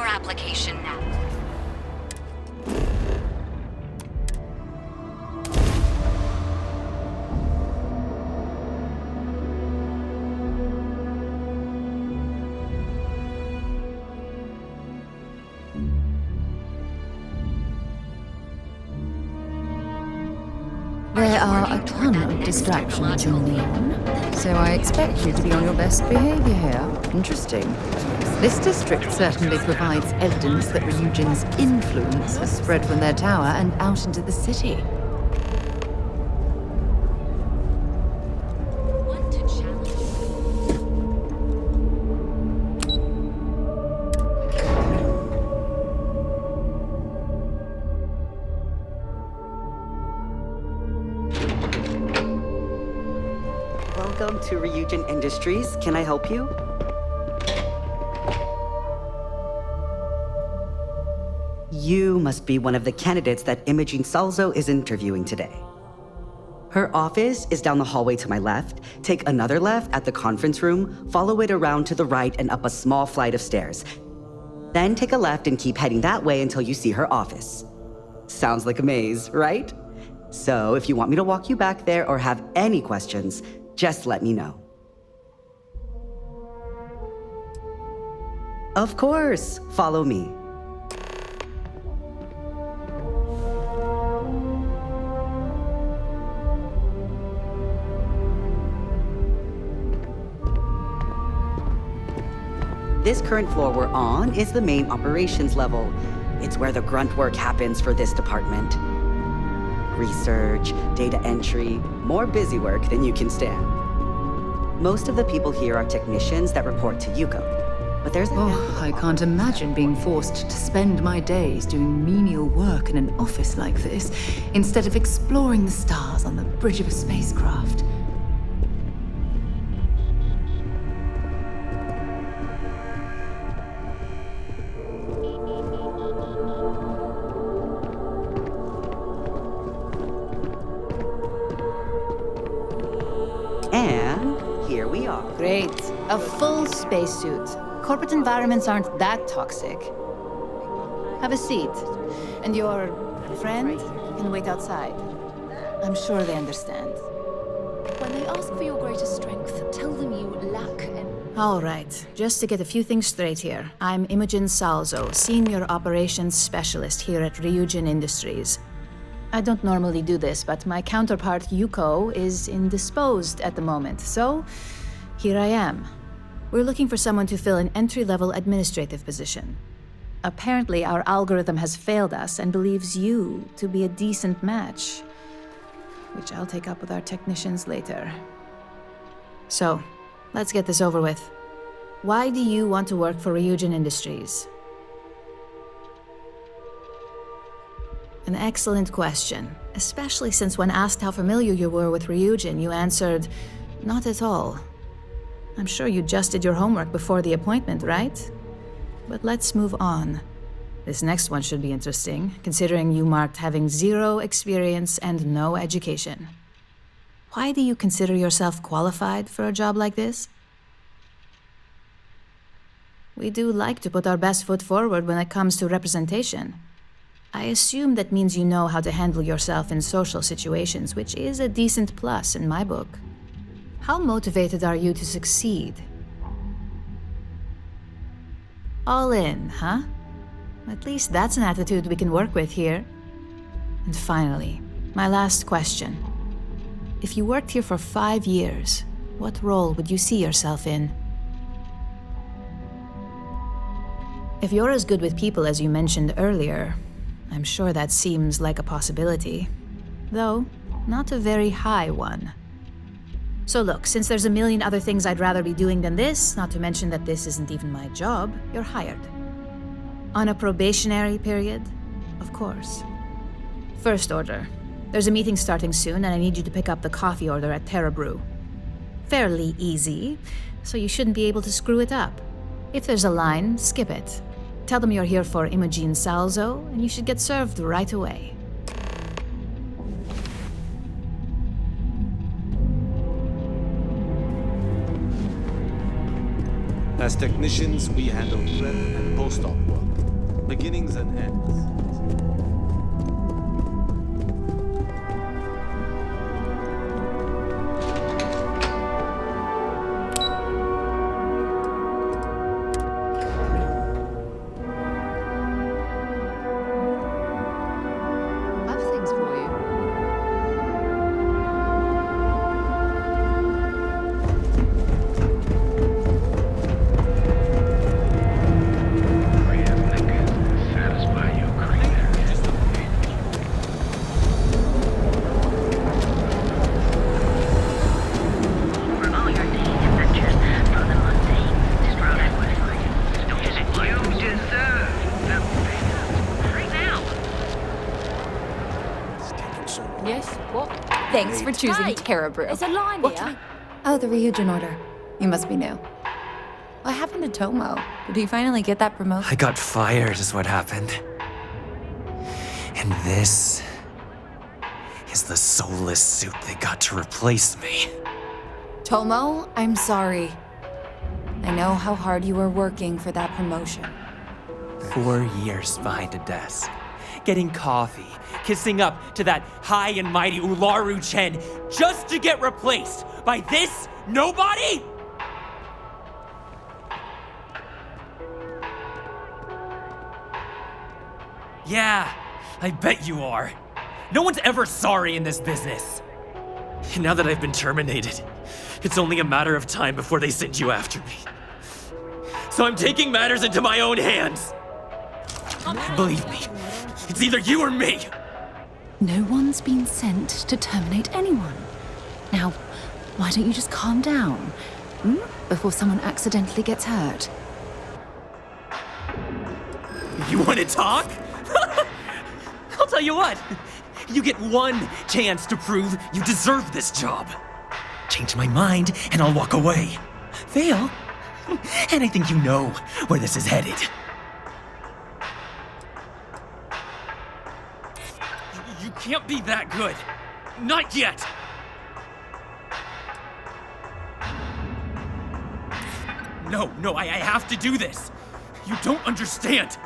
your application now. There are a ton of distractions in Leon, so I expect you to be on your best behavior here. Interesting. This district certainly provides evidence that Ryujin's influence has spread from their tower and out into the city. Want to challenge? Welcome to Ryujin Industries. Can I help you? You must be one of the candidates that Imogene Salzo is interviewing today. Her office is down the hallway to my left. Take another left at the conference room, follow it around to the right and up a small flight of stairs. Then take a left and keep heading that way until you see her office. Sounds like a maze, right? So if you want me to walk you back there or have any questions, just let me know. Of course, follow me. This current floor we're on is the main operations level. It's where the grunt work happens for this department. Research, data entry, more busy work than you can stand. Most of the people here are technicians that report to Yuko. But there's I can't imagine being forced to spend my days doing menial work in an office like this, instead of exploring the stars on the bridge of a spacecraft. And here we are. Great. A full spacesuit. Corporate environments aren't that toxic. Have a seat. And your friend can wait outside. I'm sure they understand. When they ask for your greatest strength, tell them you lack an... All right. Just to get a few things straight here. I'm Imogen Salzo, Senior Operations Specialist here at Ryujin Industries. I don't normally do this, but my counterpart Yuko is indisposed at the moment, so here I am. We're looking for someone to fill an entry-level administrative position. Apparently, our algorithm has failed us and believes you to be a decent match, which I'll take up with our technicians later. So, let's get this over with. Why do you want to work for Ryujin Industries? An excellent question, especially since when asked how familiar you were with Ryujin, you answered, not at all. I'm sure you just did your homework before the appointment, right? But let's move on. This next one should be interesting, considering you marked having 0 experience and no education. Why do you consider yourself qualified for a job like this? We do like to put our best foot forward when it comes to representation. I assume that means you know how to handle yourself in social situations, which is a decent plus in my book. How motivated are you to succeed? All in, huh? At least that's an attitude we can work with here. And finally, my last question. If you worked here for 5 years, what role would you see yourself in? If you're as good with people as you mentioned earlier, I'm sure that seems like a possibility. Though, not a very high one. So look, since there's a million other things I'd rather be doing than this, not to mention that this isn't even my job, you're hired. On a probationary period, of course. First order. There's a meeting starting soon, and I need you to pick up the coffee order at Terra Brew. Fairly easy, so you shouldn't be able to screw it up. If there's a line, skip it. Tell them you're here for Imogen Salzo, and you should get served right away. As technicians, we handle prep and post-op work. beginnings and ends. Have things for you. Yes? What? Thanks for choosing Hey, Terra Brew. there's a line What here. Oh, the Ryujin order. You must be new. What happened to Tomo? Did he finally get that promotion? I got fired, is what happened. And this is the soulless suit they got to replace me. Tomo, I'm sorry. I know how hard you were working for that promotion. 4 years behind a desk, getting coffee, kissing up to that high and mighty Ularu Chen, just to get replaced by this nobody? Yeah, I bet you are. No one's ever sorry in this business. And now that I've been terminated, it's only a matter of time before they send you after me. So I'm taking matters into my own hands. Believe me, it's either you or me. No one's been sent to terminate anyone. Now, why don't you just calm down? Before someone accidentally gets hurt. You want to talk? I'll tell you what. You get one chance to prove you deserve this job. Change my mind and I'll walk away. Fail? And I think you know where this is headed. You can't be that good. Not yet. No, I have to do this. You don't understand.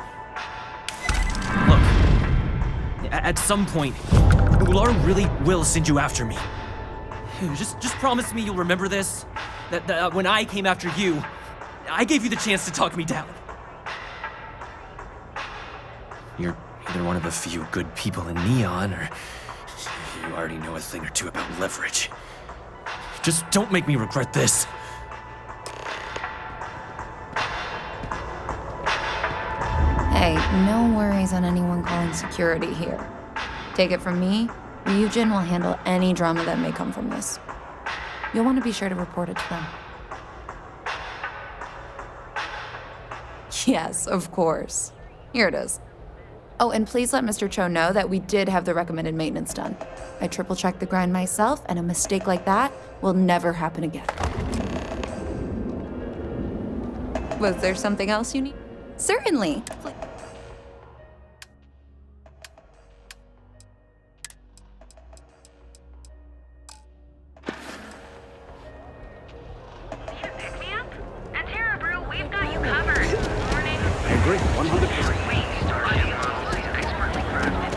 Look, at some point, Ular really will send you after me. Just promise me you'll remember this. That when I came after you, I gave you the chance to talk me down. You're either one of a few good people in Neon, or you already know a thing or two about leverage. Just don't make me regret this. Hey, no worries on anyone calling security here. Take it from me, Ryujin will handle any drama that may come from this. You'll want to be sure to report it to them. Yes, of course. Here it is. Oh, and please let Mr. Cho know that we did have the recommended maintenance done. I triple-checked the grind myself, and a mistake like that will never happen again. Was there something else you need? Certainly. Pick me up? At Terra Brew, we've got you covered. Morning. I agree, 100%. Starfield models, expertly crafted.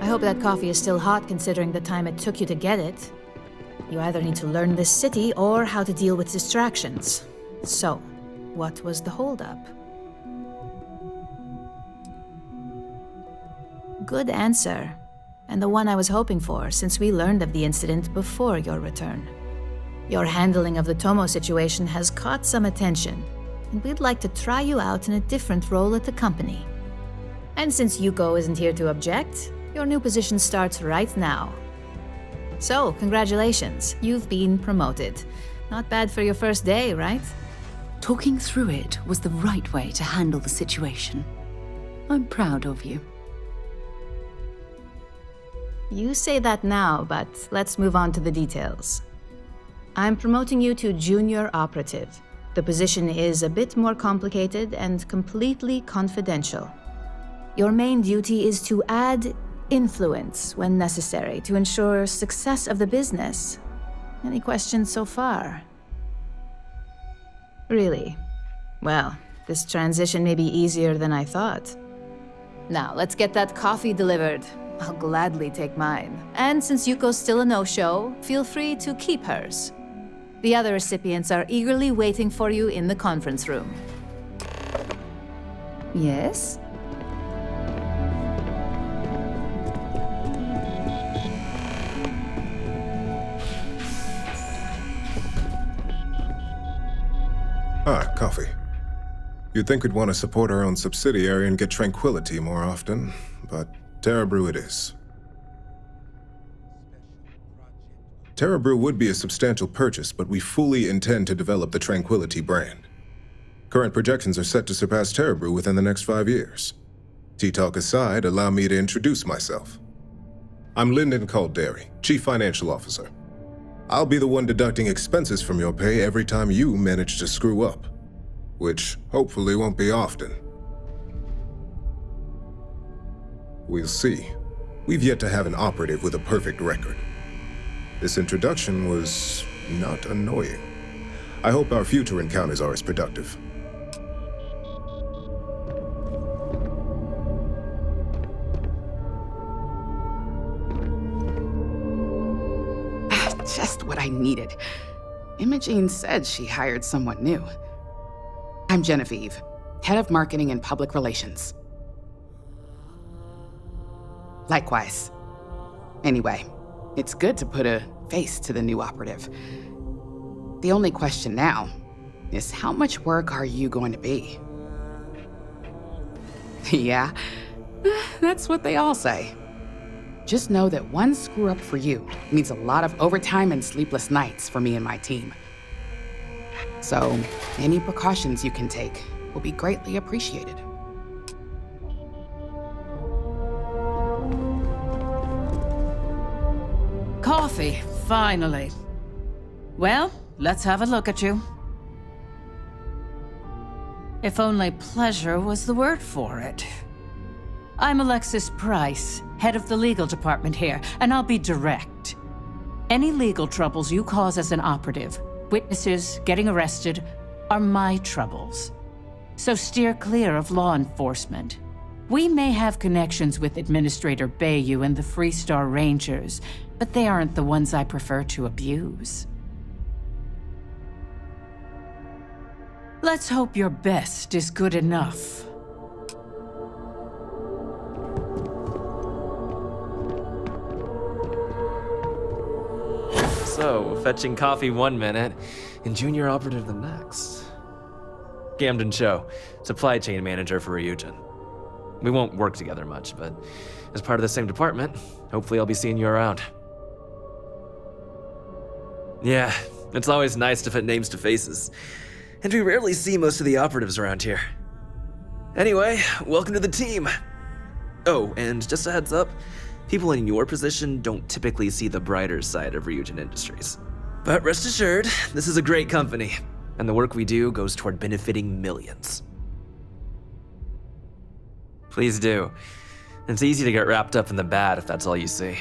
I hope that coffee is still hot considering the time it took you to get it. You either need to learn this city or how to deal with distractions. So, what was the holdup? Good answer. And the one I was hoping for, since we learned of the incident before your return. Your handling of the Tomo situation has caught some attention, and we'd like to try you out in a different role at the company. And since Yuko isn't here to object, your new position starts right now. So, congratulations, you've been promoted. Not bad for your first day, right? Talking through it was the right way to handle the situation. I'm proud of you. You say that now, but let's move on to the details. I'm promoting you to junior operative. The position is a bit more complicated and completely confidential. Your main duty is to add influence when necessary to ensure success of the business. Any questions so far? Really? Well, this transition may be easier than I thought. Now, let's get that coffee delivered. I'll gladly take mine. And since Yuko's still a no-show, feel free to keep hers. The other recipients are eagerly waiting for you in the conference room. Yes? Ah, coffee. You'd think we'd want to support our own subsidiary and get tranquility more often, but Terra Brew it is. Terra Brew would be a substantial purchase, but we fully intend to develop the Tranquility brand. Current projections are set to surpass Terra Brew within the next 5 years. Tea-talk aside, allow me to introduce myself. I'm Lyndon Calderi, Chief Financial Officer. I'll be the one deducting expenses from your pay every time you manage to screw up, which hopefully won't be often. We'll see. We've yet to have an operative with a perfect record. This introduction was not annoying. I hope our future encounters are as productive. Just what I needed. Imogene said she hired someone new. I'm Genevieve, Head of Marketing and Public Relations. Likewise. Anyway, it's good to put a face to the new operative. The only question now is how much work are you going to be? Yeah, that's what they all say. Just know that one screw-up for you means a lot of overtime and sleepless nights for me and my team. So, any precautions you can take will be greatly appreciated. Coffee, finally. Well, let's have a look at you. If only pleasure was the word for it. I'm Alexis Price, head of the legal department here, and I'll be direct. Any legal troubles you cause as an operative, witnesses, getting arrested, are my troubles. So steer clear of law enforcement. We may have connections with Administrator Bayou and the Freestar Rangers, but they aren't the ones I prefer to abuse. Let's hope your best is good enough. So, fetching coffee 1 minute and junior operative the next. Camden Cho, supply chain manager for Ryujin. We won't work together much, but as part of the same department, hopefully I'll be seeing you around. Yeah, it's always nice to put names to faces. And we rarely see most of the operatives around here. Anyway, welcome to the team. Oh, and just a heads up, people in your position don't typically see the brighter side of Ryujin Industries. But rest assured, this is a great company, and the work we do goes toward benefiting millions. Please do. It's easy to get wrapped up in the bad if that's all you see.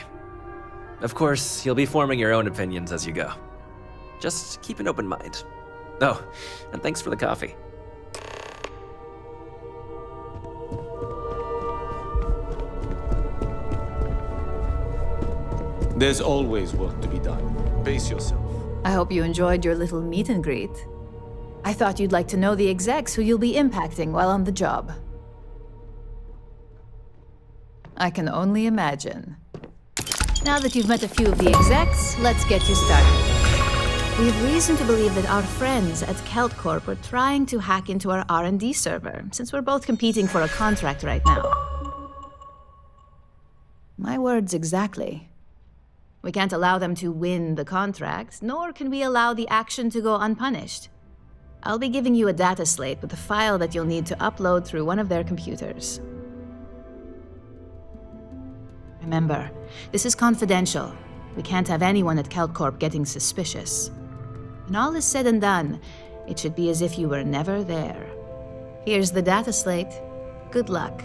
Of course, you'll be forming your own opinions as you go. Just keep an open mind. Oh, and thanks for the coffee. There's always work to be done. Pace yourself. I hope you enjoyed your little meet and greet. I thought you'd like to know the execs who you'll be impacting while on the job. I can only imagine. Now that you've met a few of the execs, let's get you started. We have reason to believe that our friends at Kelt Corp are trying to hack into our R&D server, since we're both competing for a contract right now. My words exactly. We can't allow them to win the contract, nor can we allow the action to go unpunished. I'll be giving you a data slate with a file that you'll need to upload through one of their computers. Remember, this is confidential. We can't have anyone at CalCorp getting suspicious. When all is said and done, it should be as if you were never there. Here's the data slate. Good luck.